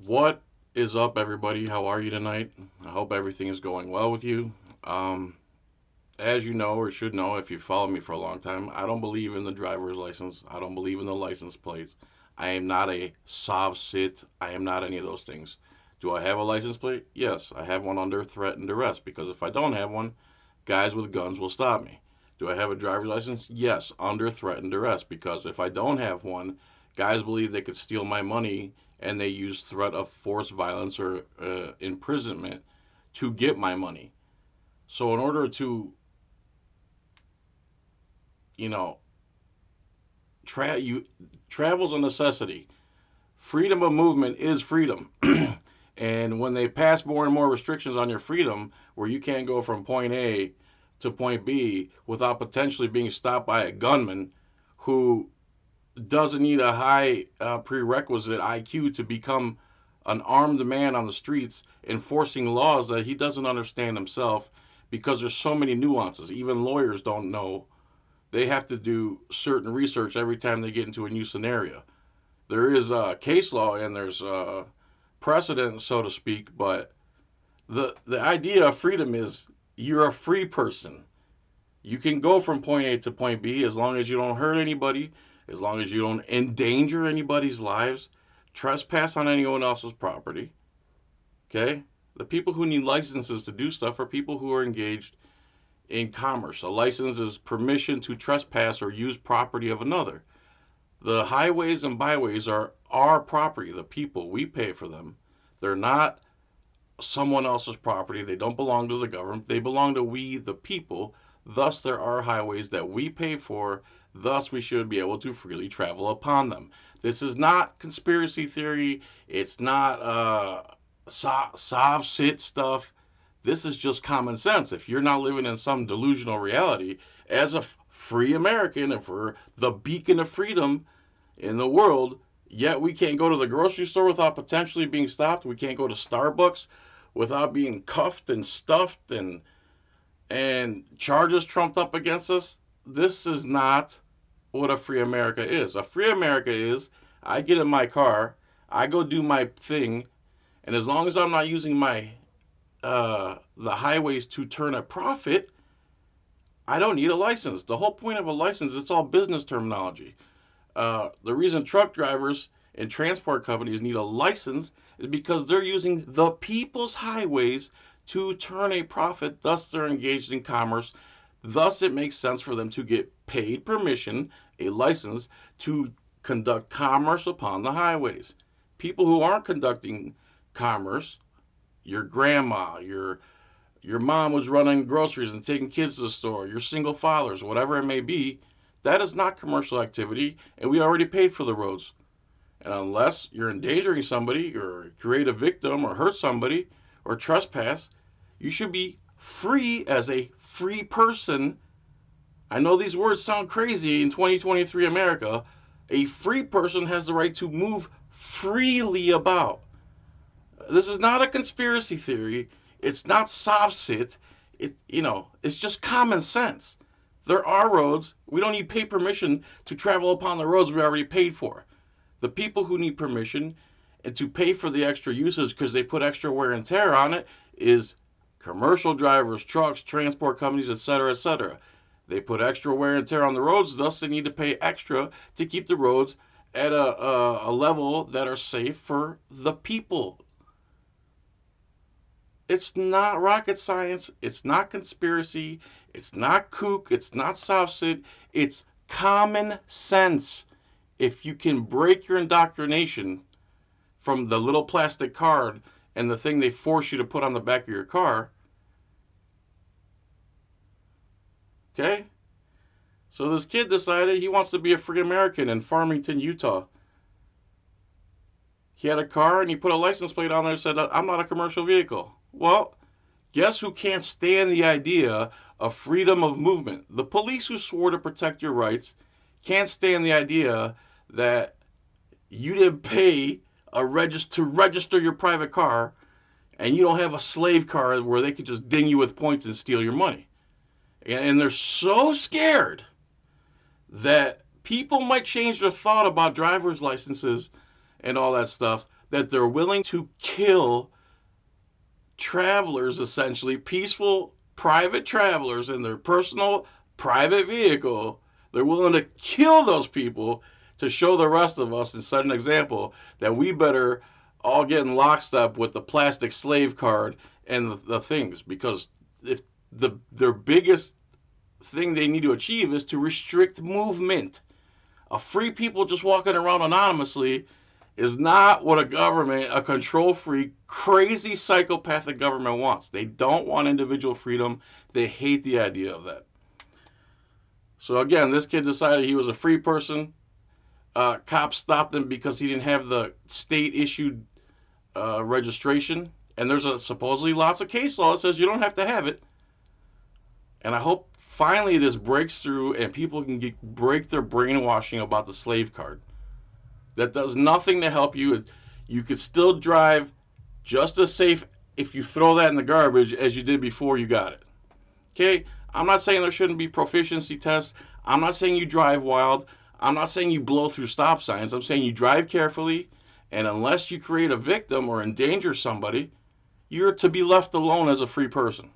What is up, everybody? How are you tonight? I hope everything is going well with you. Um, as you know or should know, if you followed me for a long time, I don't believe in the driver's license. I don't believe in the license plates. I am not a sov sit. I am not any of those things. Do I have a license plate? Yes, I have one under threat and duress because if I don't have one, guys with guns will stop me. Do I have a driver's license? Yes, under threat and duress because if I don't have one, guys believe they could steal my money and they use threat of force, violence, or imprisonment to get my money. So in order to, you know, you travel's a necessity. Freedom of movement is freedom. And when they pass more and more restrictions on your freedom, where you can't go from point A to point B without potentially being stopped by a gunman who doesn't need a high prerequisite IQ to become an armed man on the streets enforcing laws that he doesn't understand himself because there's so many nuances. Even lawyers don't know. They have to do certain research every time they get into a new scenario. There is case law and there's precedent, so to speak, but the idea of freedom is you're a free person. You can go from point A to point B as long as you don't hurt anybody, as long as you don't endanger anybody's lives, trespass on anyone else's property. Okay? The people who need licenses to do stuff are people who are engaged in commerce. A license is permission to trespass or use property of another. The highways and byways are our property, the people. We pay for them. They're not someone else's property. They don't belong to the government. They belong to we, the people. Thus, there are highways that we pay for. Thus, we should be able to freely travel upon them. This is not conspiracy theory. It's not sit stuff. This is just common sense. If you're not living in some delusional reality, as a free American, if we're the beacon of freedom in the world, yet we can't go to the grocery store without potentially being stopped. We can't go to Starbucks without being cuffed and stuffed and charges trumped up against us. This is not what a free America is. A free America is I get in my car, I go do my thing, and as long as I'm not using my the highways to turn a profit, I don't need a license. The whole point of a license, it's all business terminology. The reason truck drivers and transport companies need a license is because they're using the people's highways to turn a profit. Thus, they're engaged in commerce. Thus, it makes sense for them to get paid permission, a license, to conduct commerce upon the highways. People who aren't conducting commerce, your grandma, your mom was running groceries and taking kids to the store, your single fathers, whatever it may be, that is not commercial activity, and we already paid for the roads. And unless you're endangering somebody or create a victim or hurt somebody or trespass, you should be free as a free person. I know these words sound crazy in 2023 America. A free person has the right to move freely about. This is not a conspiracy theory. It's not soft sit. It's just common sense. There are roads. We don't need pay permission to travel upon the roads we already paid for. The people who need permission and to pay for the extra uses because they put extra wear and tear on it is commercial drivers, trucks, transport companies, etc., etc. They put extra wear and tear on the roads, thus they need to pay extra to keep the roads at a level that are safe for the people. It's not rocket science. It's not conspiracy. It's not kook. It's not soft sit. It's common sense. If you can break your indoctrination from the little plastic card and the thing they force you to put on the back of your car, okay? So this kid decided he wants to be a free American in Farmington, Utah. He had a car and he put a license plate on there that said, I'm not a commercial vehicle. Well, guess who can't stand the idea of freedom of movement? The police who swore to protect your rights can't stand the idea that you didn't pay to register your private car and you don't have a slave car where they could just ding you with points and steal your money. And they're so scared that people might change their thought about driver's licenses and all that stuff. that they're willing to kill travelers, essentially peaceful private travelers in their personal private vehicle. They're willing to kill those people to show the rest of us and set an example that we better all get in lockstep with the plastic slave card and the things, because if their biggest thing they need to achieve is to restrict movement. A free people just walking around anonymously is not what a government, a control freak, crazy psychopathic government wants. They don't want individual freedom. They hate the idea of that. So again, this kid decided he was a free person. Cops stopped him because he didn't have the state-issued registration. And there's supposedly lots of case law that says you don't have to have it. And I hope finally this breaks through and people can break their brainwashing about the slave card. That does nothing to help you. You could still drive just as safe if you throw that in the garbage as you did before you got it. Okay? I'm not saying there shouldn't be proficiency tests. I'm not saying you drive wild. I'm not saying you blow through stop signs. I'm saying you drive carefully, and unless you create a victim or endanger somebody, you're to be left alone as a free person.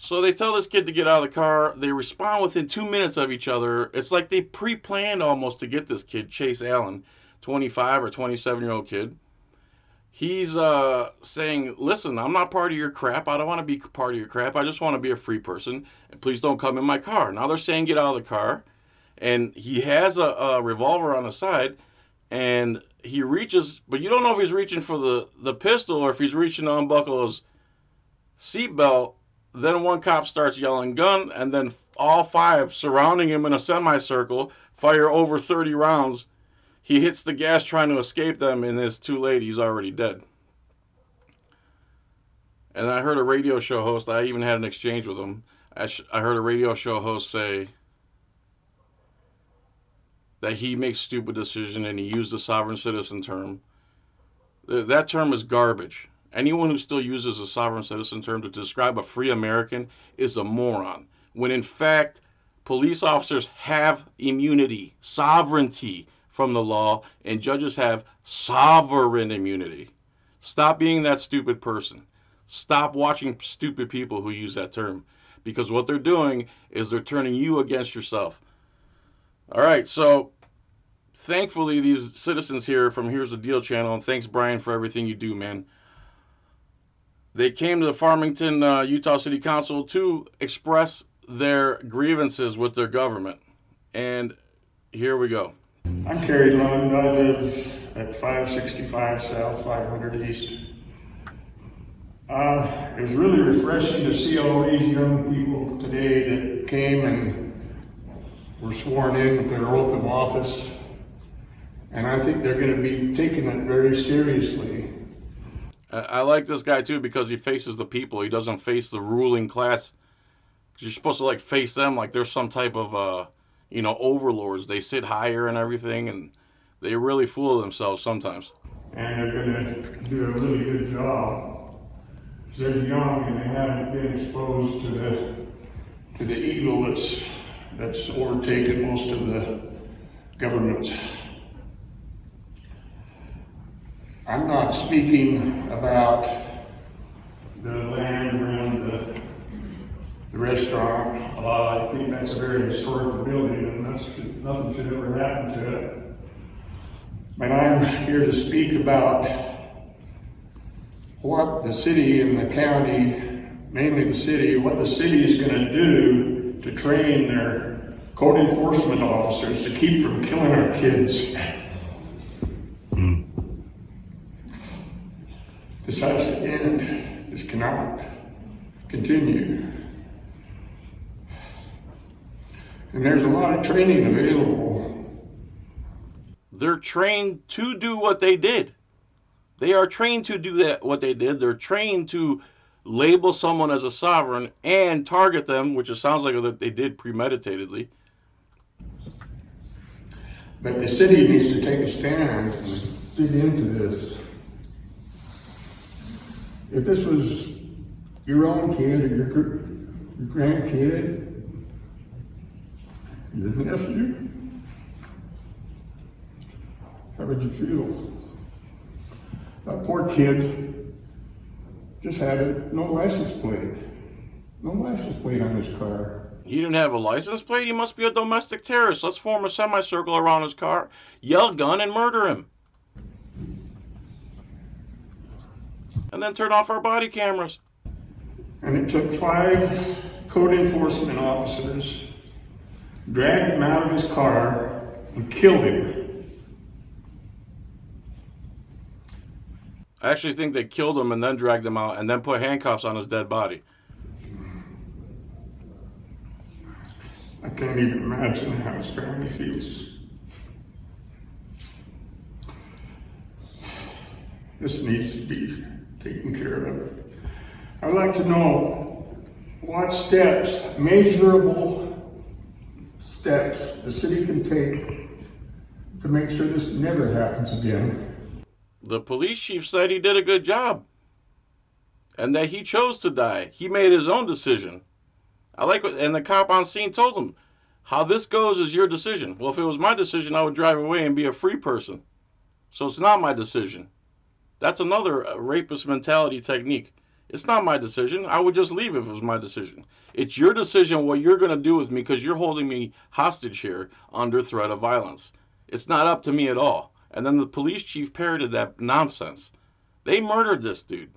So they tell this kid to get out of the car. They respond within 2 minutes of each other. It's like they pre-planned almost to get this kid, Chase Allen, 25 or 27-year-old kid. He's saying, listen, I'm not part of your crap. I don't want to be part of your crap. I just want to be a free person. And please don't come in my car. Now they're saying get out of the car. And he has a revolver on the side. And he reaches, but you don't know if he's reaching for the pistol or if he's reaching to unbuckle his seatbelt. Then one cop starts yelling gun, and then all five surrounding him in a semicircle fire over 30 rounds. He hits the gas trying to escape them, and it's too late. He's already dead. And I heard a radio show host, I even had an exchange with him. I heard a radio show host say that he makes stupid decisions, and he used the sovereign citizen term. That term is garbage. Anyone who still uses a sovereign citizen term to describe a free American is a moron. When in fact, police officers have immunity, sovereignty from the law, and judges have sovereign immunity. Stop being that stupid person. Stop watching stupid people who use that term. Because what they're doing is they're turning you against yourself. All right, so thankfully these citizens here from Here's the Deal channel, and thanks Brian for everything you do, man. They came to the Farmington, Utah City Council to express their grievances with their government. And here we go. I'm Kerry Lund. I live at 565 South, 500 East. It was really refreshing to see all these young people today that came and were sworn in with their oath of office. And I think they're going to be taking it very seriously. I like this guy too because he faces the people. He doesn't face the ruling class. You're supposed to like face them like they're some type of overlords. They sit higher and everything, and they really fool themselves sometimes. And they're going to do a really good job. They're young and they haven't been exposed to the evil that's overtaken most of the governments. I'm not speaking about the land around the restaurant. I think that's a very historical building, and nothing should ever happen to it. But I'm here to speak about what the city and the county, mainly the city, what the city is going to do to train their code enforcement officers to keep from killing our kids. This has to end. This cannot continue. And there's a lot of training available. They're trained to do what they did. They are trained to do what they did. They're trained to label someone as a sovereign and target them, which it sounds like that they did premeditatedly. But the city needs to take a stand and dig into this. If this was your own kid or your grandkid, your nephew, How would you feel? That poor kid just had no license plate. No license plate on his car. He didn't have a license plate? He must be a domestic terrorist. Let's form a semicircle around his car, yell gun, and murder him. And then turn off our body cameras. And it took 5 code enforcement officers, dragged him out of his car, and killed him. I actually think they killed him and then dragged him out and then put handcuffs on his dead body. I can't even imagine how his family feels. This needs to be taken care of. I'd like to know what steps, measurable steps, the city can take to make sure this never happens again. The police chief said he did a good job and that he chose to die. He made his own decision. And the cop on scene told him, how this goes is your decision. Well, if it was my decision, I would drive away and be a free person. So it's not my decision. That's another rapist mentality technique. It's not my decision. I would just leave if it was my decision. It's your decision what you're going to do with me because you're holding me hostage here under threat of violence. It's not up to me at all. And then the police chief parroted that nonsense. They murdered this dude.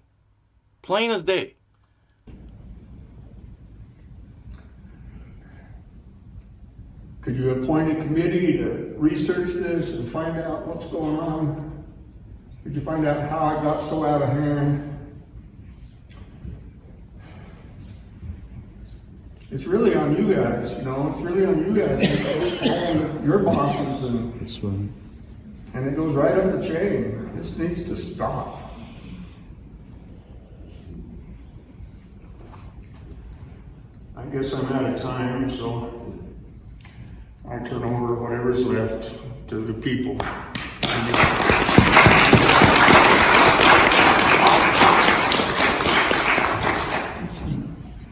Plain as day. Could you appoint a committee to research this and find out what's going on? Could you find out how it got so out of hand? It's really on you guys, you know, it's really on you guys. It goes on your bosses and it goes right up the chain. This needs to stop. I guess I'm out of time, so I turn over whatever's left to the people.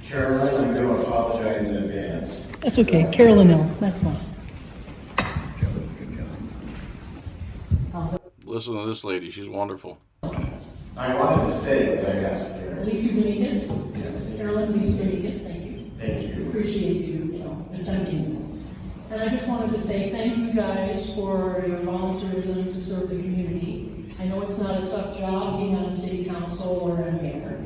Carolyn, I'm going to apologize in advance. That's okay, Carolyn Hill, that's fine. Listen to this lady. She's wonderful. I wanted to say that I asked her. Lead to Dominguez? Yes. Carolyn, lead to Dominguez, thank you. Thank you. Appreciate you, attending. And I just wanted to say thank you guys for your volunteerism to serve the community. I know it's not a tough job being on the city council or a mayor.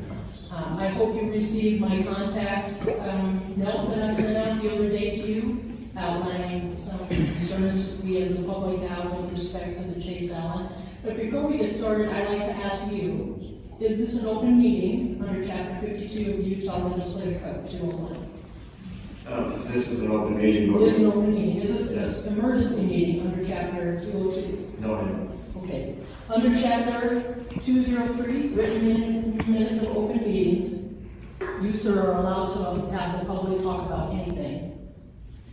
I hope you received my contact note that I sent out the other day to you, outlining some concerns we as the public have with respect to the Chase Allen. But before we get started, I'd like to ask you, is this an open meeting under Chapter 52 of the Utah Legislative Code 201? This is an open meeting. It is an open meeting. Is this an emergency meeting under Chapter 202? No, ma'am. Okay. Under Chapter 203, written minutes of open meetings, you, sir, are allowed to have the public talk about anything.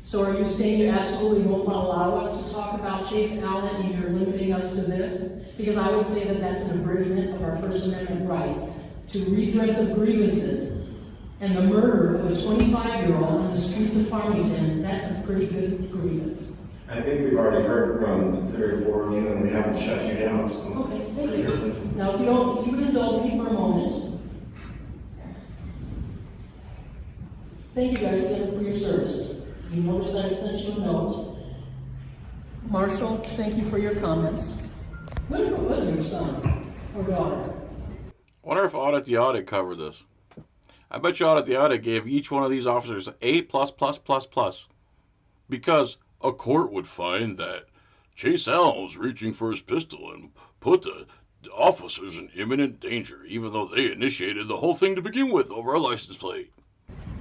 So are you saying you absolutely won't allow us to talk about Chase Allen and you're limiting us to this? Because I would say that that's an abridgment of our First Amendment rights to redress of grievances. And the murder of a 25-year-old on the streets of Farmington, that's a pretty good grievance. I think we've already heard from 3 or 4 of you, and we haven't shut you down. So. Okay, thank you. Now, if you would indulge me for a moment. Thank you guys again for your service. You notice I sent you a note. Marshall, thank you for your comments. What if it was your son or daughter? I wonder if Audit the Audit covered this. I bet you Audit the Audit gave each one of these officers A++++, because a court would find that Chase Allen was reaching for his pistol and put the officers in imminent danger, even though they initiated the whole thing to begin with over a license plate.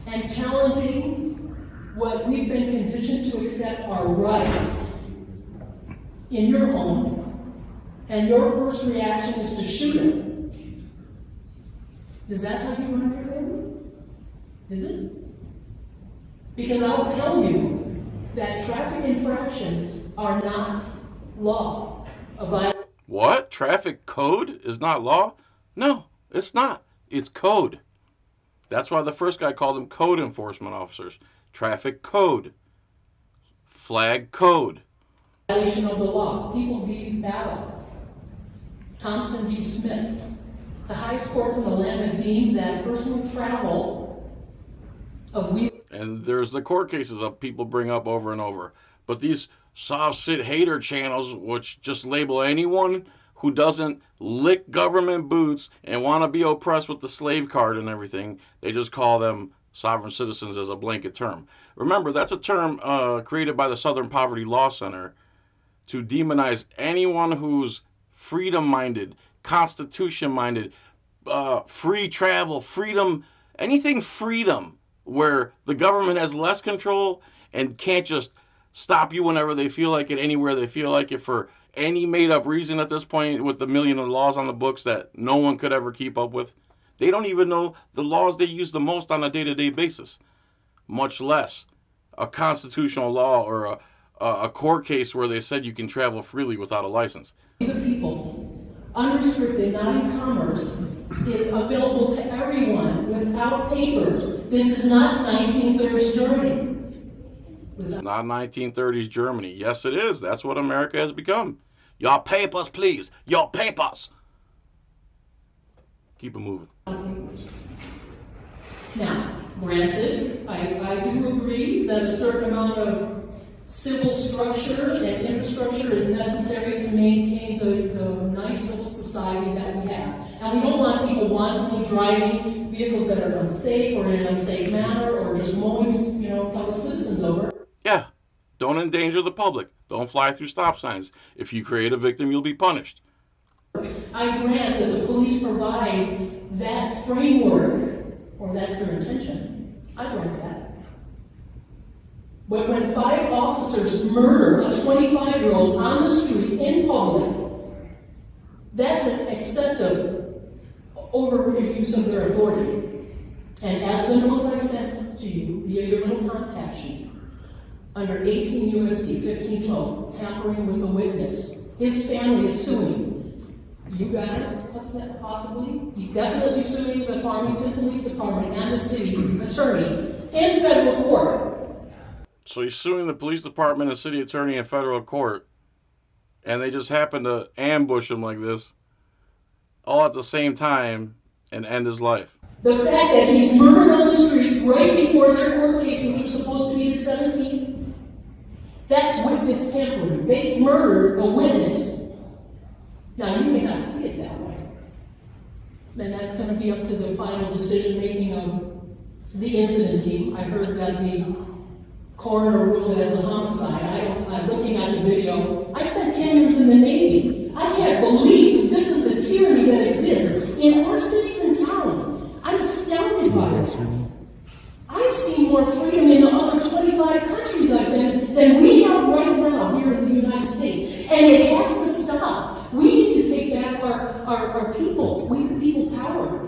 And challenging what we've been conditioned to accept our rights in your home, and your first reaction is to shoot him. Is that how you run your family? Is it? Because I'll tell you that traffic infractions are not law. What? Traffic code is not law? No, it's not. It's code. That's why the first guy called them code enforcement officers. Traffic code. Flag code. Violation of the law. People v. Battle. Thompson v. Smith. The highest courts in the land have deemed that personal travel of wheels. And there's the court cases that people bring up over and over. But these soft sit hater channels, which just label anyone who doesn't lick government boots and want to be oppressed with the slave card and everything, they just call them sovereign citizens as a blanket term. Remember, that's a term created by the Southern Poverty Law Center to demonize anyone who's freedom-minded, constitution-minded, free travel, freedom, anything freedom, where the government has less control and can't just stop you whenever they feel like it, anywhere they feel like it, for any made-up reason at this point, with the million of laws on the books that no one could ever keep up with. They don't even know the laws they use the most on a day-to-day basis, much less a constitutional law or a court case where they said you can travel freely without a license. The people, unrestricted, not in commerce, is available to everyone without papers. This is not 1930s Germany. It's not 1930s Germany. Yes, it is. That's what America has become. Your papers, please. Your papers. Keep it moving. Now, granted, I do agree that a certain amount of civil structure and infrastructure is necessary to maintain the nice civil society that we have. And we don't want people wantonly driving vehicles that are unsafe or in an unsafe manner or just mowing, fellow citizens over. Yeah, don't endanger the public. Don't fly through stop signs. If you create a victim, you'll be punished. I grant that the police provide that framework, or that's their intention. I grant that. But when 5 officers murder a 25-year-old on the street in public, that's an excessive overuse of their authority. And as the notes I sent to you via your little contact sheet, under 18 U.S.C. 1512, tampering with a witness, his family is suing you guys, possibly. He's definitely suing the Farmington Police Department and the city attorney in federal court. So he's suing the police department and city attorney in federal court, and they just happen to ambush him like this, all at the same time, and end his life. The fact that he's murdered on the street right before their court case, which was supposed to be the 17th, that's witness tampering. They murdered a witness. Now, you may not see it that way. And that's going to be up to the final decision-making of the incident team. I heard that the coroner ruled it as a homicide. I'm looking at the video. I spent 10 years in the Navy. I can't believe that this is the tyranny that exists in our cities and towns. I'm astounded by this. I've seen more freedom in the other 25 countries I've been than we have right now here in the United States. And it has to stop. We need to take back our people. We the people power.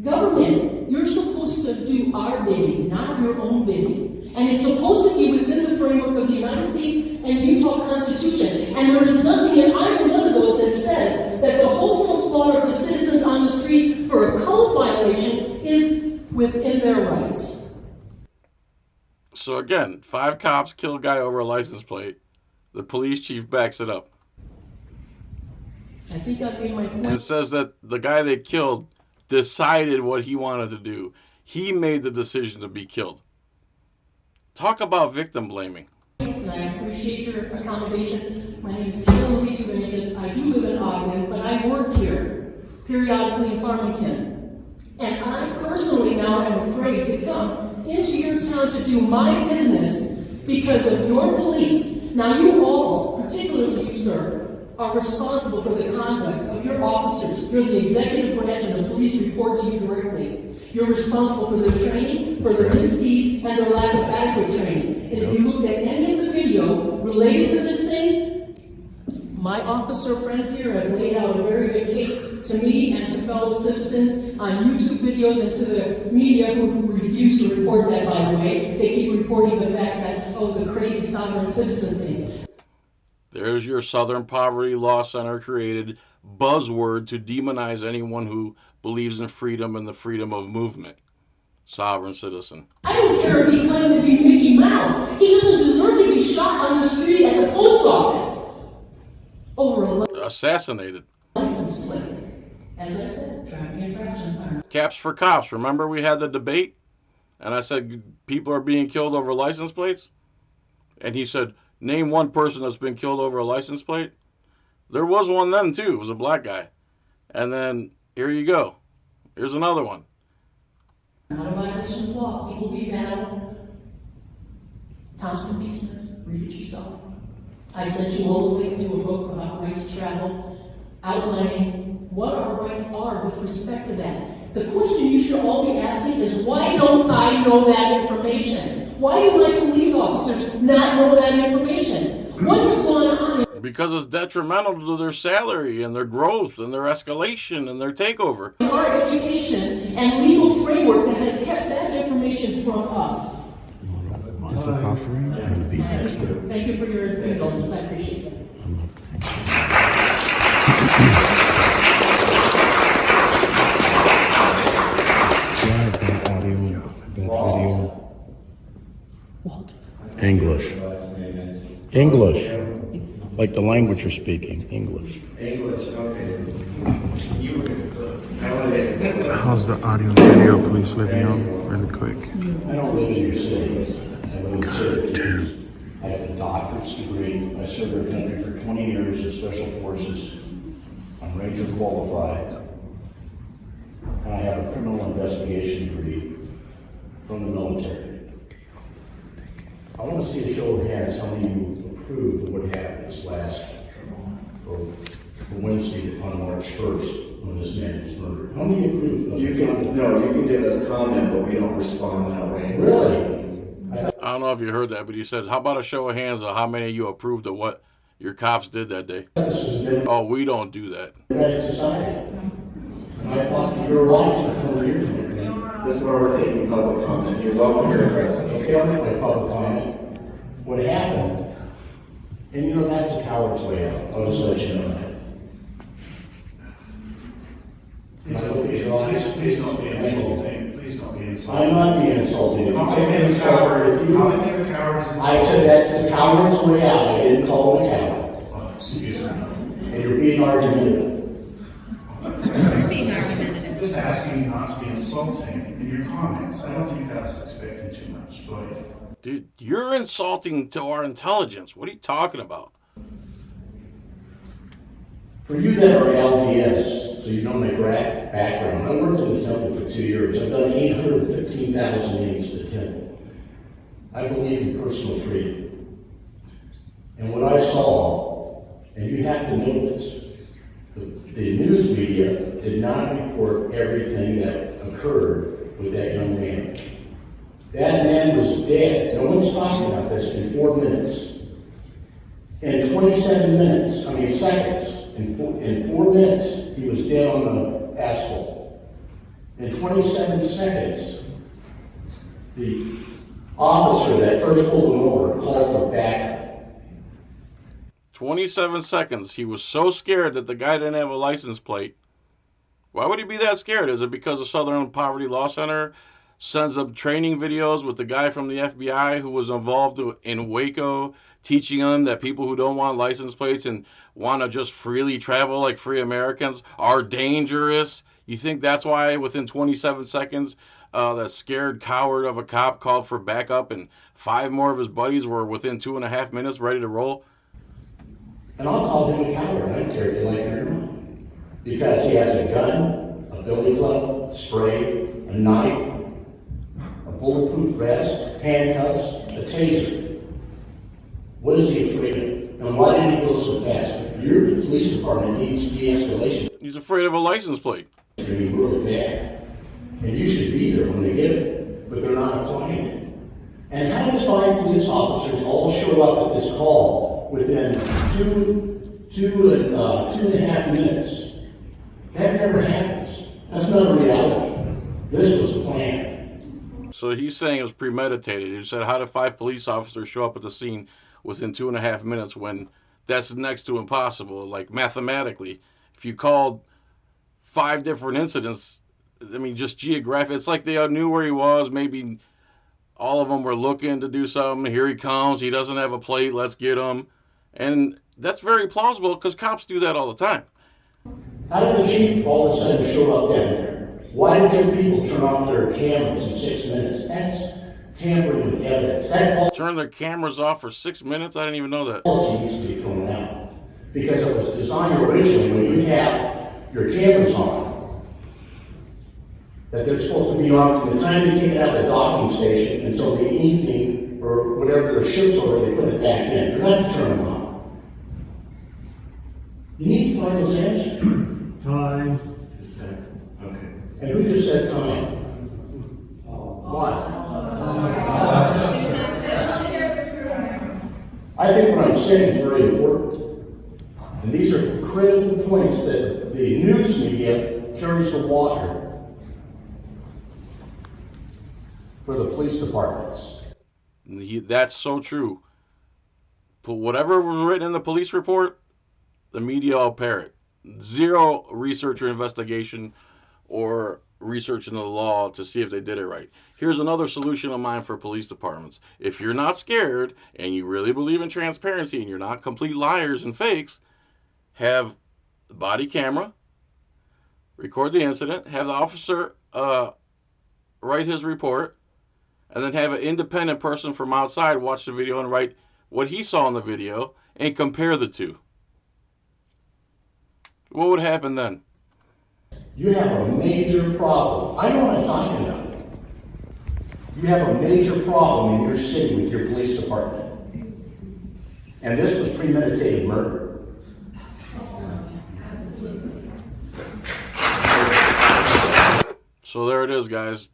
Government, you're supposed to do our bidding, not your own bidding. And it's supposed to be within the framework of the United States and Utah Constitution. And there is nothing in either one of those that says that the wholesale slaughter of the citizens on the street for a code violation is within their rights. So again, 5 cops kill a guy over a license plate. The police chief backs it up. I think I made my point. And says that the guy they killed decided what he wanted to do. He made the decision to be killed. Talk about victim blaming. And I appreciate your accommodation. My name is Kayla Lee. I do live in Ogden, but I work here periodically in Farmington. And I personally now am afraid to come into your town to do my business because of your police. Now you all, particularly you, sir, are responsible for the conduct of your officers. You're the executive branch and the police report to you directly. You're responsible for their training, for their misdeeds, and their lack of adequate training. And if you looked at any of the video related to this thing, my officer friends here have laid out a very good case to me and to fellow citizens on YouTube videos and to the media who refuse to report that, by the way. They keep reporting the fact that, the crazy sovereign citizen thing. There's your Southern Poverty Law Center created buzzword to demonize anyone who believes in freedom and the freedom of movement. Sovereign citizen. I don't care if he claimed to be Mickey Mouse. He doesn't deserve to be shot on the street at the post office. over a Assassinated. license plate. As I said, traffic infractions are. Caps for cops. Remember we had the debate? And I said, people are being killed over license plates? And he said, name one person that's been killed over a license plate. There was one then, too. It was a black guy. And then, here you go. Here's another one. Not a violation of law. People be battle. Thompson Beesman, read it yourself. I sent you all a link to a book about right to travel, outlining what our rights are with respect to that. The question you should all be asking is, why don't I know that information? Why do my police officers not know that information? What has gone on? Because it's detrimental to their salary and their growth and their escalation and their takeover. Our education and legal framework that has kept that information from us. Is it buffering? It'll be next to Thank you for your indulgence. I appreciate it. Drive that audio, that video. Walt. English. English. Like the language you're speaking. English. English, okay. How's the audio and video, please let me know really quick. I don't live in your city. I live in Syracuse. I have a doctorate's degree. I served our country for 20 years as Special Forces. I'm Ranger qualified. And I have a criminal investigation degree from the military. I want to see a show of hands how many of you approve of what happened this last Wednesday on March 1st when this man was murdered. How many approve of You can give us comment, but we don't respond that way. Really? I don't know if you heard that, but he says, how about a show of hands of how many of you approved of what your cops did that day? This has been Oh, we don't do that. democratic society. And I fought your rights for 20 years with me. This is where we're taking public comment. You're welcome to address us. Okay, I'll make my public comment. What happened, and you know that's a coward's way out. I'll just let you know that. Please don't be insulting. Please don't be insulting. I'm not being insulted. If you How take can any a coward, coward, if you, how can a coward is I said that's the coward's way out. I didn't call him a coward. Oh, excuse me. And you're being argumentative. Being argumentative. I'm just asking you not to be insulting in your comments. I don't think that's expecting too much. Go ahead. Dude, you're insulting to our intelligence. What are you talking about? For you that are LDS, so you know my background, I worked in the temple for 2 years. I've done 815,000 meetings to the temple. I believe in personal freedom. And what I saw, and you have to know this, the news media did not report everything that occurred with that young man. That man was dead. No one's talking about this in 4 minutes. In 27 seconds, in 4 minutes, he was dead on the asphalt. In 27 seconds, the officer that first pulled him over called for backup. 27 seconds. He was so scared that the guy didn't have a license plate. Why would he be that scared? Is it because the Southern Poverty Law Center sends up training videos with the guy from the FBI who was involved in Waco, teaching them that people who don't want license plates and want to just freely travel like free Americans are dangerous? You think that's why within 27 seconds, that scared coward of a cop called for backup and 5 more of his buddies were within 2.5 minutes ready to roll? And I'll call him a coward. I don't care if they like it or not. Because he has a gun, a billy club, spray, a knife, a bulletproof vest, handcuffs, a taser. What is he afraid of? And why did he go so fast? Your police department needs de-escalation He's afraid of a license plate. training really bad. And you should be there when they get it, but they're not applying it. And how does 5 police officers all show up at this call within two and a half minutes? That never happens. That's not a reality. This was planned. So he's saying it was premeditated. He said, how did 5 police officers show up at the scene within 2.5 minutes when that's next to impossible? Like mathematically, if you called 5 different incidents, I mean, just geographic, it's like they knew where he was. Maybe all of them were looking to do something. Here he comes. He doesn't have a plate. Let's get him. And that's very plausible because cops do that all the time. How did the chief all of a sudden show up down there? Why did your people turn off their cameras in 6 minutes? That's tampering with evidence. That Turn their cameras off for 6 minutes? I didn't even know that. policy needs to be thrown out. Because it was designed originally when you have your cameras on, that they're supposed to be on from the time they take it out of the docking station until the evening or whatever their shifts are, they put it back in. They're not to turn them off. You need to find those answers. Time. Okay. And who just said time? What? I think what I'm saying is very important. And these are critical points that the news media carries the water for the police departments. That's so true. But whatever was written in the police report, the media all parrot. Zero research or investigation or research into the law to see if they did it right. Here's another solution of mine for police departments. If you're not scared and you really believe in transparency and you're not complete liars and fakes, have the body camera, record the incident, have the officer write his report, and then have an independent person from outside watch the video and write what he saw in the video and compare the two. What would happen then? You have a major problem. I know what I'm talking about. You have a major problem in your city with your police department. And this was premeditated murder. So there it is, guys.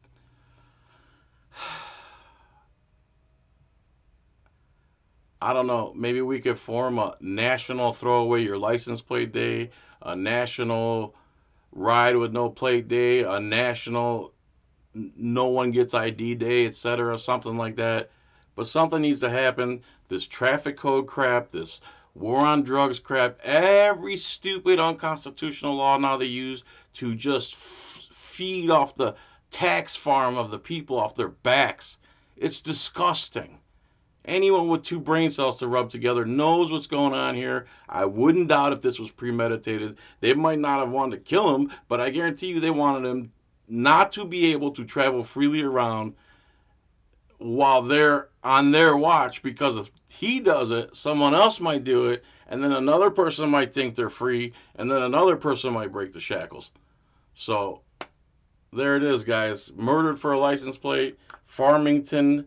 I don't know. Maybe we could form a national throw away your license plate day, a national ride with no plate day, a national no one gets ID day, etc., something like that. But something needs to happen. This traffic code crap, this war on drugs crap, every stupid unconstitutional law now they use to just feed off the tax farm of the people off their backs. It's disgusting. Anyone with two brain cells to rub together knows what's going on here. I wouldn't doubt if this was premeditated. They might not have wanted to kill him, but I guarantee you they wanted him not to be able to travel freely around while they're on their watch, because if he does it, someone else might do it, and then another person might think they're free, and then another person might break the shackles. So there it is, guys. Murdered for a license plate, Farmington,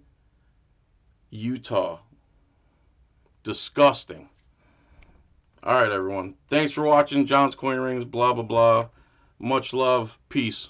Utah. Disgusting. All right, everyone. Thanks for watching John's Coin Rings, blah, blah, blah. Much love. Peace.